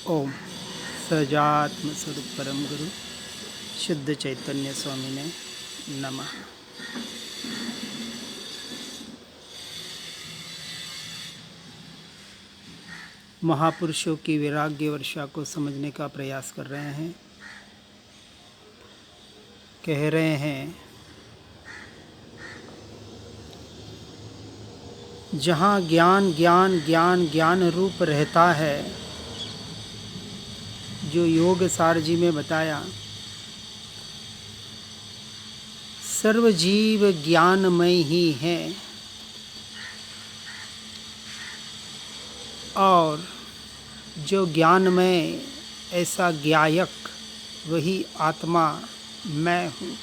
ओम सजात्म स्वरूप परम गुरु शुद्ध चैतन्य स्वामी ने नमः। महापुरुषों की वैराग्य वर्षा को समझने का प्रयास कर रहे हैं। कह रहे हैं, जहाँ ज्ञान ज्ञान ज्ञान ज्ञान रूप रहता है, जो योग सार जी में बताया, सर्व जीव ज्ञानमय ही है और जो ज्ञानमय ऐसा ज्ञायक वही आत्मा मैं हूँ।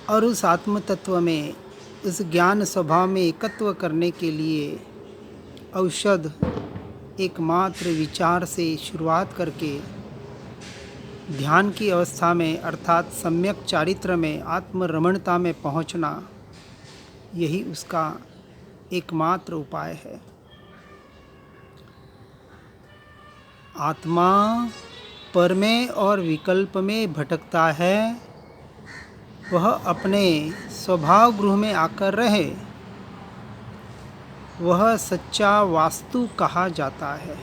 और उस आत्म तत्व में, उस ज्ञान स्वभाव में एकत्व करने के लिए औषध एकमात्र विचार से शुरुआत करके ध्यान की अवस्था में अर्थात सम्यक चारित्र में आत्मरमणता में पहुँचना, यही उसका एकमात्र उपाय है। आत्मा पर में और विकल्प में भटकता है, वह अपने स्वभाव गृह में आकर रहे, वह सच्चा वास्तु कहा जाता है।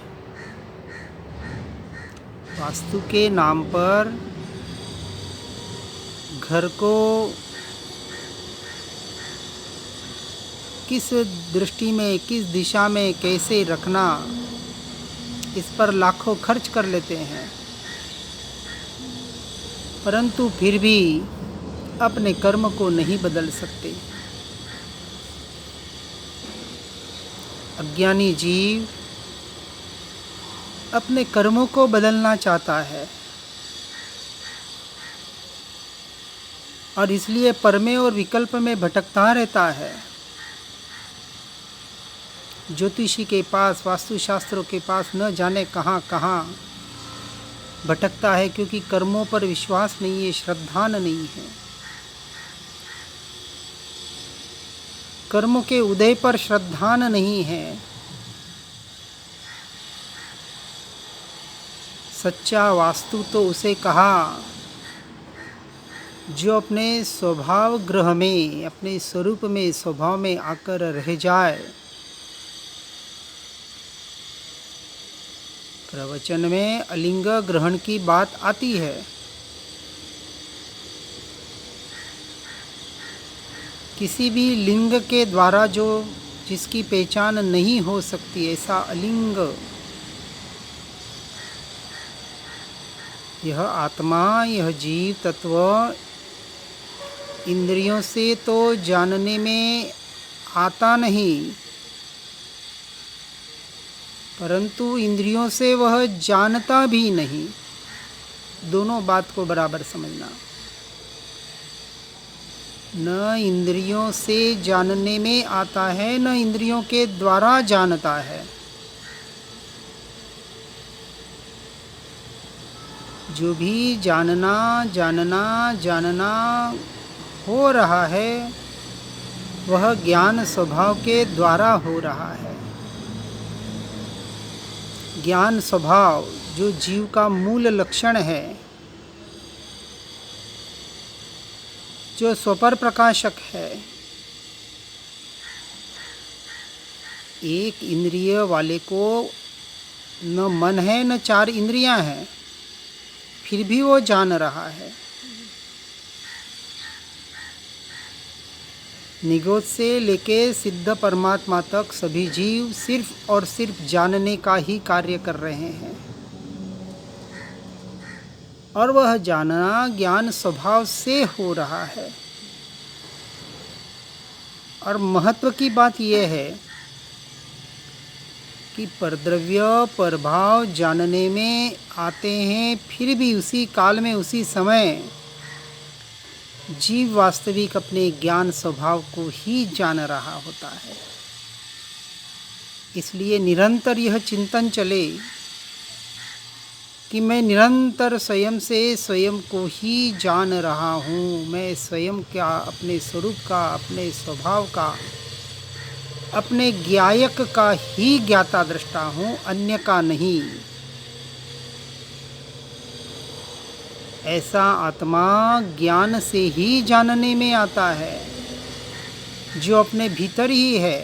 वास्तु के नाम पर घर को किस दृष्टि में, किस दिशा में कैसे रखना, इस पर लाखों खर्च कर लेते हैं, परंतु फिर भी अपने कर्म को नहीं बदल सकते। अज्ञानी जीव अपने कर्मों को बदलना चाहता है और इसलिए परमे और विकल्प में भटकता रहता है। ज्योतिषी के पास, वास्तुशास्त्रों के पास न जाने कहाँ कहाँ भटकता है, क्योंकि कर्मों पर विश्वास नहीं है, श्रद्धा नहीं है। कर्मों के उदय पर श्रद्धा नहीं है। सच्चा वास्तु तो उसे कहा जो अपने स्वभाव ग्रह में, अपने स्वरूप में, स्वभाव में आकर रह जाए। प्रवचन में अलिंग ग्रहण की बात आती है। किसी भी लिंग के द्वारा जो जिसकी पहचान नहीं हो सकती, ऐसा अलिंग यह आत्मा, यह जीव तत्व इंद्रियों से तो जानने में आता नहीं, परंतु इंद्रियों से वह जानता भी नहीं। दोनों बात को बराबर समझना। न इंद्रियों से जानने में आता है, न इंद्रियों के द्वारा जानता है। जो भी जानना हो रहा है, वह ज्ञान स्वभाव के द्वारा हो रहा है। ज्ञान स्वभाव जो जीव का मूल लक्षण है, जो स्वपर प्रकाशक है। एक इंद्रिय वाले को न मन है न चार इंद्रियां हैं, फिर भी वो जान रहा है। निगोद से लेके सिद्ध परमात्मा तक सभी जीव सिर्फ और सिर्फ जानने का ही कार्य कर रहे हैं, और वह जानना ज्ञान स्वभाव से हो रहा है। और महत्व की बात यह है कि परद्रव्य परभाव जानने में आते हैं, फिर भी उसी काल में, उसी समय जीव वास्तविक अपने ज्ञान स्वभाव को ही जान रहा होता है। इसलिए निरंतर यह चिंतन चले कि मैं निरंतर स्वयं से स्वयं को ही जान रहा हूँ। मैं स्वयं का, अपने स्वरूप का, अपने स्वभाव का अपने ज्ञायक का ही ज्ञाता दृष्टा हूँ, अन्य का नहीं। ऐसा आत्मा ज्ञान से ही जानने में आता है, जो अपने भीतर ही है,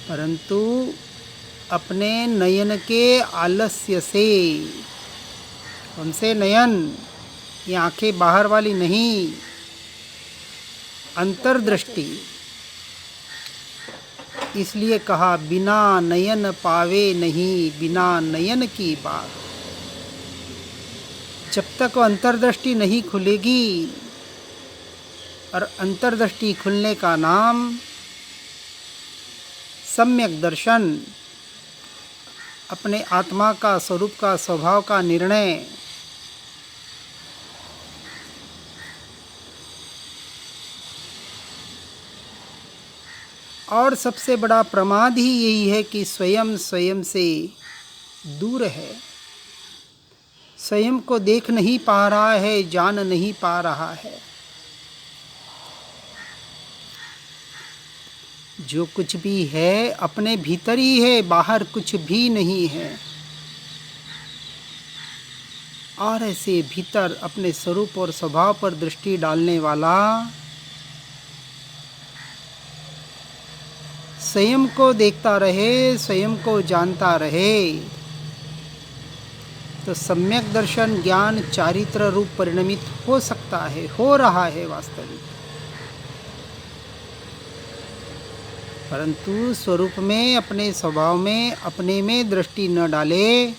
परंतु अपने नयन के आलस्य से। उनसे नयन, ये आंखें बाहर वाली नहीं, अंतर्दृष्टि। इसलिए कहा बिना नयन पावे नहीं, बिना नयन की बात। जब तक अंतर्दृष्टि नहीं खुलेगी, और अंतर्दृष्टि खुलने का नाम सम्यक दर्शन, अपने आत्मा का, स्वरूप का, स्वभाव का निर्णय। और सबसे बड़ा प्रमाद ही यही है कि स्वयं स्वयं से दूर है, स्वयं को देख नहीं पा रहा है, जान नहीं पा रहा है। जो कुछ भी है अपने भीतर ही है, बाहर कुछ भी नहीं है। और ऐसे भीतर अपने स्वरूप और स्वभाव पर दृष्टि डालने वाला स्वयं को देखता रहे, स्वयं को जानता रहे, तो सम्यक दर्शन ज्ञान चारित्र रूप परिणमित हो सकता है, हो रहा है वास्तविक। परंतु स्वरूप में, अपने स्वभाव में, अपने में दृष्टि न डाले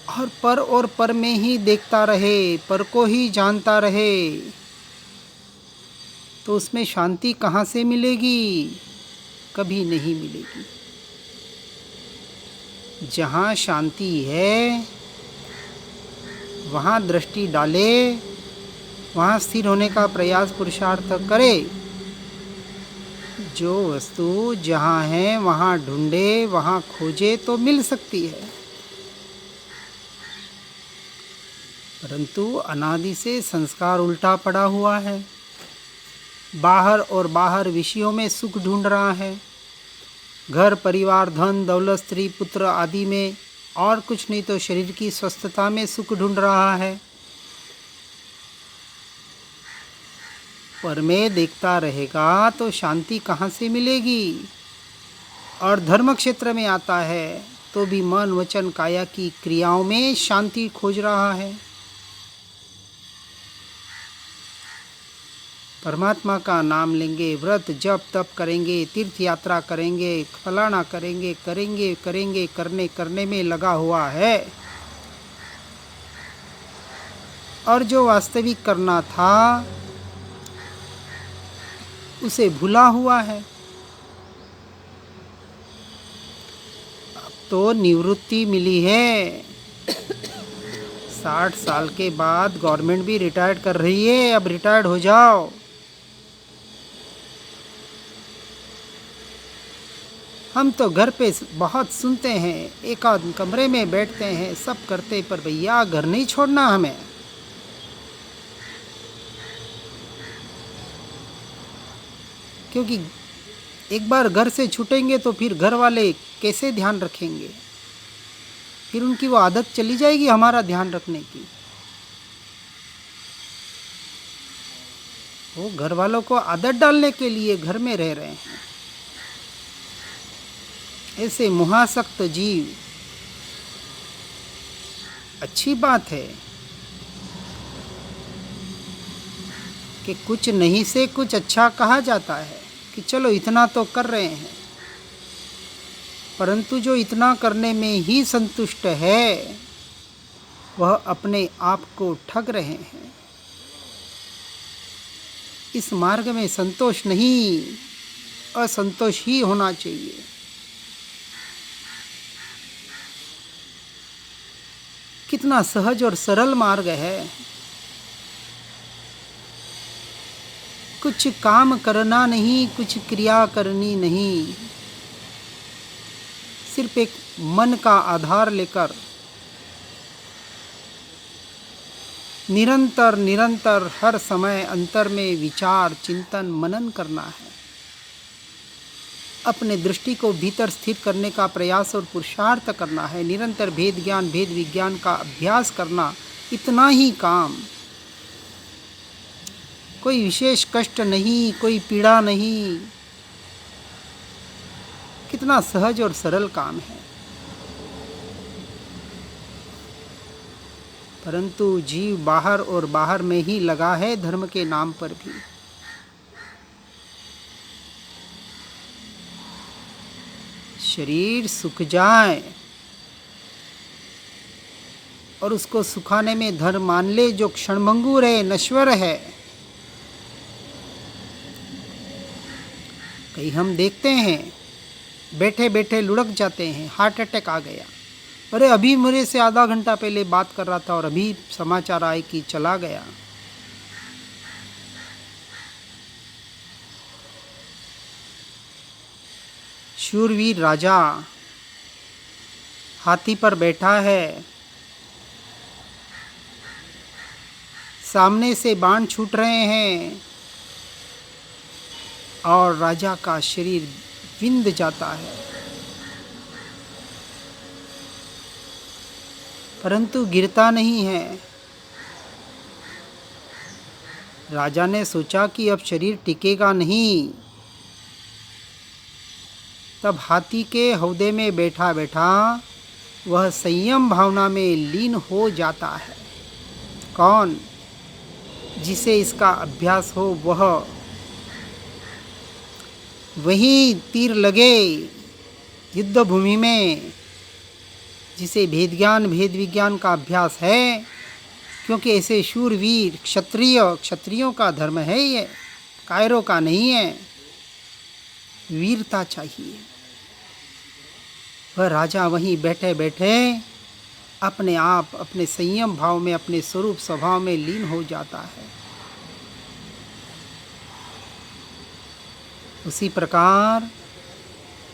और पर में ही देखता रहे, पर को ही जानता रहे, तो उसमें शांति कहाँ से मिलेगी? कभी नहीं मिलेगी। जहाँ शांति है वहाँ दृष्टि डाले, वहाँ स्थिर होने का प्रयास पुरुषार्थ करे। जो वस्तु जहाँ है वहाँ ढूंढे, वहाँ खोजे तो मिल सकती है, परंतु अनादि से संस्कार उल्टा पड़ा हुआ है। बाहर और बाहर विषयों में सुख ढूंढ रहा है, घर परिवार धन दौलत स्त्री पुत्र आदि में, और कुछ नहीं तो शरीर की स्वस्थता में सुख ढूंढ रहा है। पर में देखता रहेगा तो शांति कहाँ से मिलेगी? और धर्म क्षेत्र में आता है तो भी मन वचन काया की क्रियाओं में शांति खोज रहा है। परमात्मा का नाम लेंगे, व्रत जप तप करेंगे, तीर्थ यात्रा करेंगे, फलाना करेंगे, करेंगे करेंगे, करने में लगा हुआ है, और जो वास्तविक करना था उसे भूला हुआ है। अब तो निवृत्ति मिली है, 60 साल के बाद गवर्नमेंट भी रिटायर्ड कर रही है, अब रिटायर्ड हो जाओ। हम तो घर पे बहुत सुनते हैं, एक आध कमरे में बैठते हैं, सब करते, पर भैया घर नहीं छोड़ना हमें। क्योंकि एक बार घर से छूटेंगे तो फिर घर वाले कैसे ध्यान रखेंगे? फिर उनकी वो आदत चली जाएगी हमारा ध्यान रखने की। वो घर वालों को आदत डालने के लिए घर में रह रहे हैं। ऐसे मोहासक्त जीव, अच्छी बात है कि कुछ नहीं से कुछ अच्छा कहा जाता है कि चलो इतना तो कर रहे हैं, परंतु जो इतना करने में ही संतुष्ट है वह अपने आप को ठग रहे हैं। इस मार्ग में संतोष नहीं, असंतोष ही होना चाहिए। कितना सहज और सरल मार्ग है। कुछ काम करना नहीं, कुछ क्रिया करनी नहीं, सिर्फ एक मन का आधार लेकर निरंतर निरंतर हर समय अंतर में विचार चिंतन मनन करना है। अपने दृष्टि को भीतर स्थिर करने का प्रयास और पुरुषार्थ करना है। निरंतर भेद ज्ञान भेद विज्ञान का अभ्यास करना, इतना ही काम। कोई विशेष कष्ट नहीं, कोई पीड़ा नहीं। कितना सहज और सरल काम है। परंतु जीव बाहर और बाहर में ही लगा है, धर्म के नाम पर भी। शरीर सूख जाए और उसको सुखाने में धर्म मान ले, जो क्षणभंगुर है, नश्वर है। कहीं हम देखते हैं बैठे बैठे लुढ़क जाते हैं, हार्ट अटैक आ गया। अरे अभी मेरे से आधा घंटा पहले बात कर रहा था और अभी समाचार आए कि चला गया। शूरवीर राजा हाथी पर बैठा है, सामने से बाण छूट रहे हैं और राजा का शरीर विंध जाता है, परंतु गिरता नहीं है। राजा ने सोचा कि अब शरीर टिकेगा नहीं। तब हाथी के हौदे में बैठा बैठा वह संयम भावना में लीन हो जाता है। कौन? जिसे इसका अभ्यास हो वह। वही तीर लगे युद्ध भूमि में, जिसे भेद ज्ञान भेद विज्ञान का अभ्यास है। क्योंकि ऐसे शूरवीर क्षत्रियों का धर्म है, ये कायरों का नहीं है। वीरता चाहिए। वह राजा वहीं बैठे बैठे अपने आप अपने संयम भाव में, अपने स्वरूप स्वभाव में लीन हो जाता है। उसी प्रकार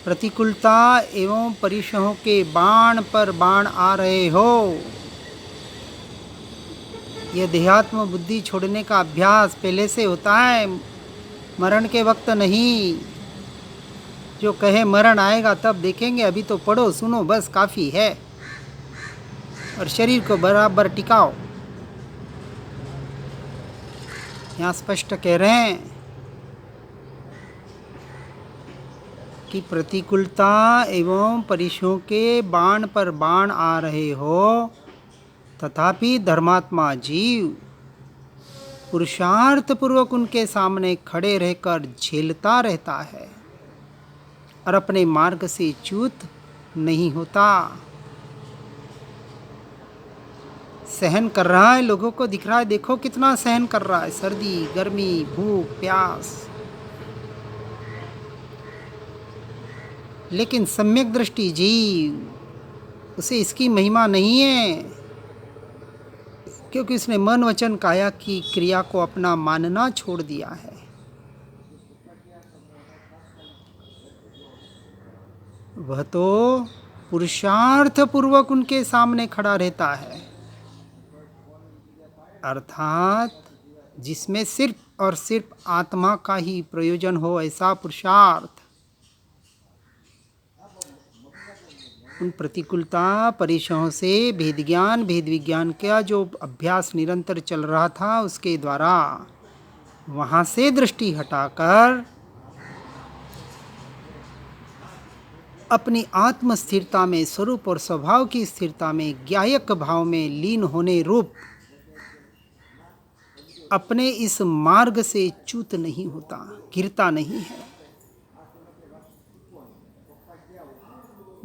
प्रतिकूलता एवं परिश्रमों के बाण पर बाण आ रहे हो, यह देहात्म बुद्धि छोड़ने का अभ्यास पहले से होता है, मरण के वक्त नहीं। जो कहे मरण आएगा तब देखेंगे, अभी तो पढ़ो सुनो बस काफ़ी है, और शरीर को बराबर टिकाओ। यहाँ स्पष्ट कह रहे हैं कि प्रतिकूलता एवं परिश्रमों के बाण पर बाण आ रहे हो, तथापि धर्मात्मा जीव पुरुषार्थ पूर्वक उनके सामने खड़े रहकर झेलता रहता है और अपने मार्ग से च्युत नहीं होता। सहन कर रहा है, लोगों को दिख रहा है, देखो कितना सहन कर रहा है, सर्दी गर्मी भूख प्यास। लेकिन सम्यक दृष्टि जीव, उसे इसकी महिमा नहीं है, क्योंकि उसने मन वचन काया की क्रिया को अपना मानना छोड़ दिया है। वह तो पुरुषार्थ पूर्वक उनके सामने खड़ा रहता है, अर्थात जिसमें सिर्फ और सिर्फ आत्मा का ही प्रयोजन हो, ऐसा पुरुषार्थ। उन प्रतिकूलता परिश्रमों से भेद ज्ञान भेद विज्ञान का जो अभ्यास निरंतर चल रहा था, उसके द्वारा वहाँ से दृष्टि हटाकर अपनी आत्म स्थिरता में, स्वरूप और स्वभाव की स्थिरता में, ज्ञायक भाव में लीन होने रूप अपने इस मार्ग से च्युत नहीं होता, गिरता नहीं है।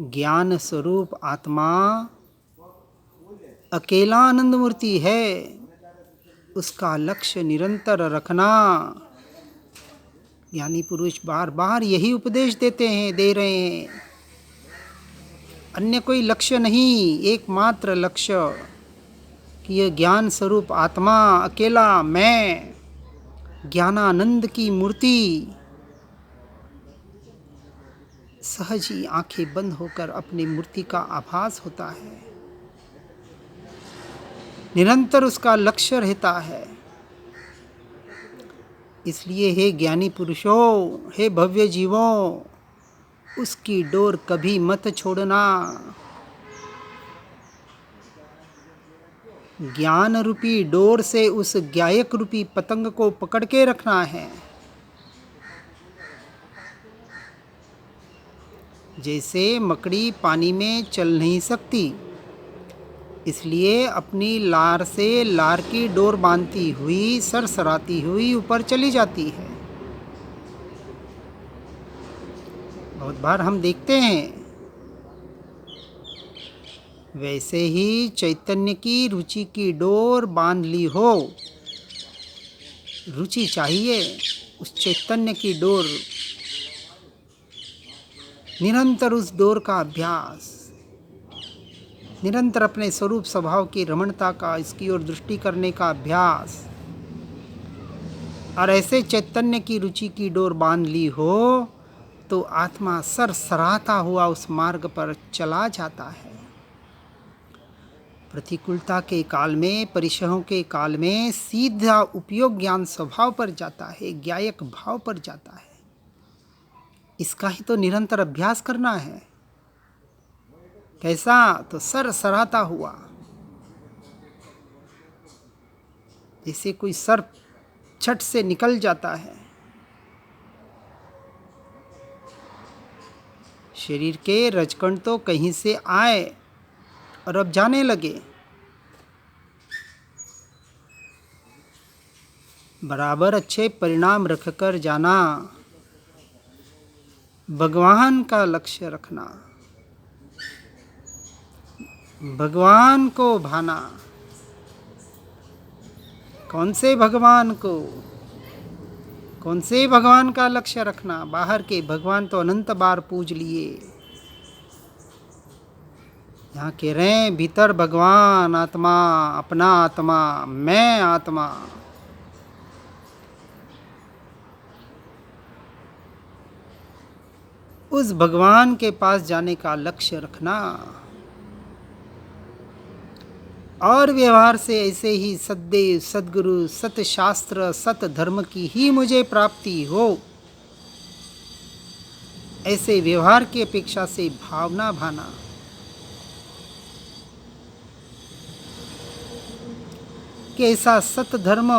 ज्ञान स्वरूप आत्मा अकेला आनंद मूर्ति है, उसका लक्ष्य निरंतर रखना। ज्ञानी पुरुष बार बार यही उपदेश देते हैं, दे रहे हैं। अन्य कोई लक्ष्य नहीं, एकमात्र लक्ष्य कि यह ज्ञान स्वरूप आत्मा, अकेला मैं, ज्ञानानंद की मूर्ति सहज ही आंखें बंद होकर अपनी मूर्ति का आभास होता है। निरंतर उसका लक्ष्य रहता है। इसलिए हे ज्ञानी पुरुषों, हे भव्य जीवों, उसकी डोर कभी मत छोड़ना। ज्ञान रूपी डोर से उस गायक रूपी पतंग को पकड़ के रखना है। जैसे मकड़ी पानी में चल नहीं सकती, इसलिए अपनी लार से लार की डोर बांधती हुई सरसराती हुई ऊपर चली जाती है। बहुत बार हम देखते हैं। वैसे ही चैतन्य की रुचि की डोर बांध ली हो। रुचि चाहिए, उस चैतन्य की डोर, निरंतर उस डोर का अभ्यास, निरंतर अपने स्वरूप स्वभाव की रमणता का, इसकी ओर दृष्टि करने का अभ्यास। और ऐसे चैतन्य की रुचि की डोर बांध ली हो तो आत्मा सरसराता हुआ उस मार्ग पर चला जाता है। प्रतिकूलता के काल में, परिश्रमों के काल में सीधा उपयोग ज्ञान स्वभाव पर जाता है, ज्ञायक भाव पर जाता है। इसका ही तो निरंतर अभ्यास करना है। कैसा? तो सरसराता हुआ, जैसे कोई सर्प छट से निकल जाता है। शरीर के रजकण तो कहीं से आए और अब जाने लगे। बराबर अच्छे परिणाम रखकर जाना, भगवान का लक्ष्य रखना, भगवान को भाना। कौन से भगवान को? कौन से भगवान का लक्ष्य रखना? बाहर के भगवान तो अनंत बार पूज लिए। यहाँ कह रहे हैं भीतर भगवान, आत्मा, अपना आत्मा, मैं आत्मा। उस भगवान के पास जाने का लक्ष्य रखना। और व्यवहार से ऐसे ही सद्देव, सद्गुरु, सतशास्त्र, सत धर्म की ही मुझे प्राप्ति हो, ऐसे व्यवहार की अपेक्षा से भावना भाना। कि ऐसा सत धर्म,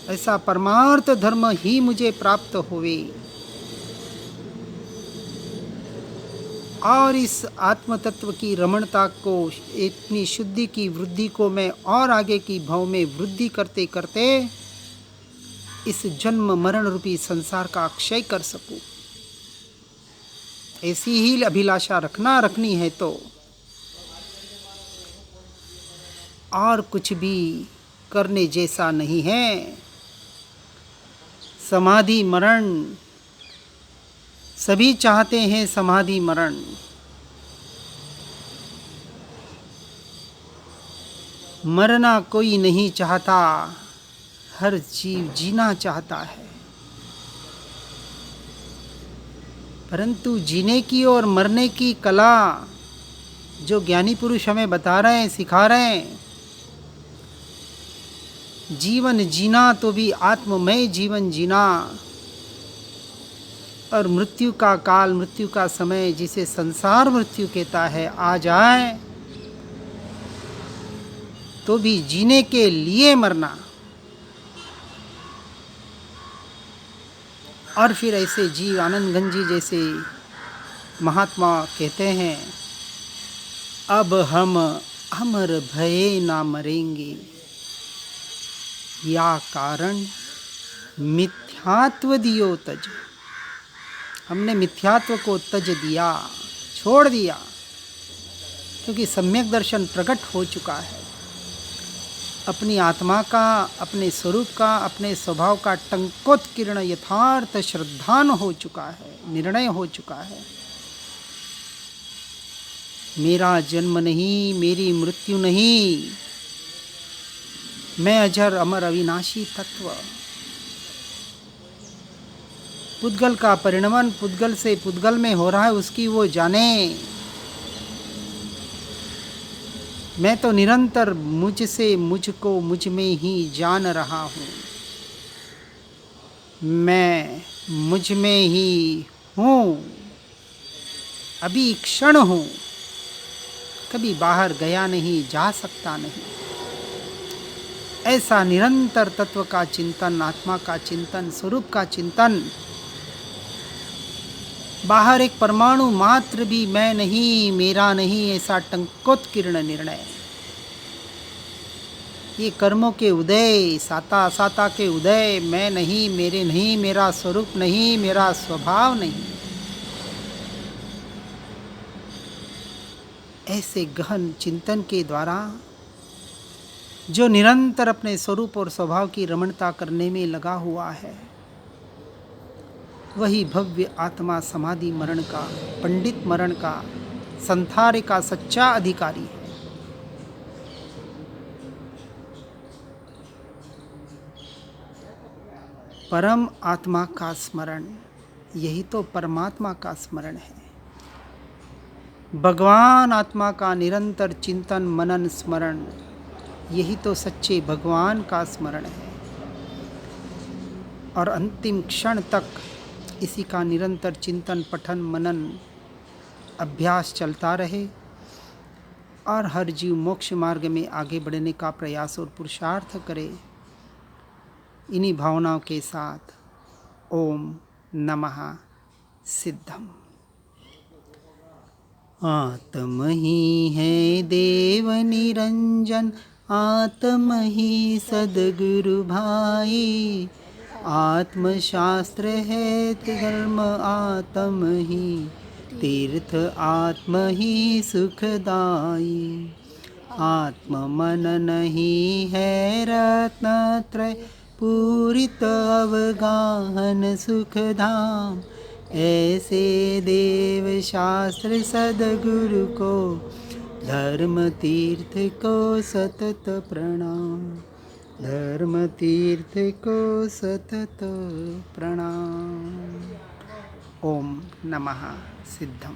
ऐसा परमार्थ धर्म ही मुझे प्राप्त होवे। और इस आत्म तत्व की रमणता को, इतनी शुद्धि की वृद्धि को मैं और आगे की भाव में वृद्धि करते करते इस जन्म मरण रूपी संसार का क्षय कर सकूं। ऐसी ही अभिलाषा रखनी है तो और कुछ भी करने जैसा नहीं है। समाधि मरण, सभी चाहते हैं समाधि मरण। मरना कोई नहीं चाहता, हर जीव जीना चाहता है। परंतु जीने की और मरने की कला जो ज्ञानी पुरुष हमें बता रहे हैं, सिखा रहे हैं, जीवन जीना तो भी आत्ममय जीवन जीना। और मृत्यु का काल, मृत्यु का समय, जिसे संसार मृत्यु कहता है, आ जाए तो भी जीने के लिए मरना। और फिर ऐसे जीव, आनंद गंज जी जैसे महात्मा कहते हैं, अब हम अमर भये ना मरेंगे, या कारण मिथ्यात्व दियो तज। हमने मिथ्यात्व को तज दिया, छोड़ दिया, क्योंकि सम्यक दर्शन प्रकट हो चुका है। अपनी आत्मा का, अपने स्वरूप का, अपने स्वभाव का टंकोत्कीर्ण यथार्थ श्रद्धान हो चुका है, निर्णय हो चुका है। मेरा जन्म नहीं, मेरी मृत्यु नहीं, मैं अजर अमर अविनाशी तत्व। पुद्गल का परिणमन पुद्गल से पुद्गल में हो रहा है, उसकी वो जाने। मैं तो निरंतर मुझसे मुझको मुझ में ही जान रहा हूँ। मैं मुझ में ही हूँ। अभी क्षण हूँ, कभी बाहर गया नहीं, जा सकता नहीं। ऐसा निरंतर तत्व का चिंतन, आत्मा का चिंतन, स्वरूप का चिंतन, बाहर एक परमाणु मात्र भी मैं नहीं, मेरा नहीं, ऐसा टंकोत्कीर्ण निर्णय। ये कर्मों के उदय, साता असाता के उदय, मैं नहीं, मेरे नहीं, मेरा स्वरूप नहीं, मेरा स्वभाव नहीं, ऐसे गहन चिंतन के द्वारा जो निरंतर अपने स्वरूप और स्वभाव की रमणता करने में लगा हुआ है, वही भव्य आत्मा समाधि मरण का, पंडित मरण का, संसार का सच्चा अधिकारी है। परम आत्मा का स्मरण, यही तो परमात्मा का स्मरण है। भगवान आत्मा का निरंतर चिंतन, मनन, स्मरण, यही तो सच्चे भगवान का स्मरण है। और अंतिम क्षण तक इसी का निरंतर चिंतन, पठन, मनन, अभ्यास चलता रहे और हर जीव मोक्ष मार्ग में आगे बढ़ने का प्रयास और पुरुषार्थ करे। इन्हीं भावनाओं के साथ ओम नमः सिद्धम। आत्म ही है देव निरंजन, आत्म ही सदगुरु भाई, आत्मशास्त्र है धर्म, आत्म ही तीर्थ, आत्म ही सुखदाई, आत्म मन नहीं है रत्नत्रय, पूरित अवगाहन सुखधाम, ऐसे देव शास्त्र सदगुरु को, धर्म तीर्थ को सतत प्रणाम, धर्म तीर्थ को सतत प्रणाम। ओम नमः सिद्धम।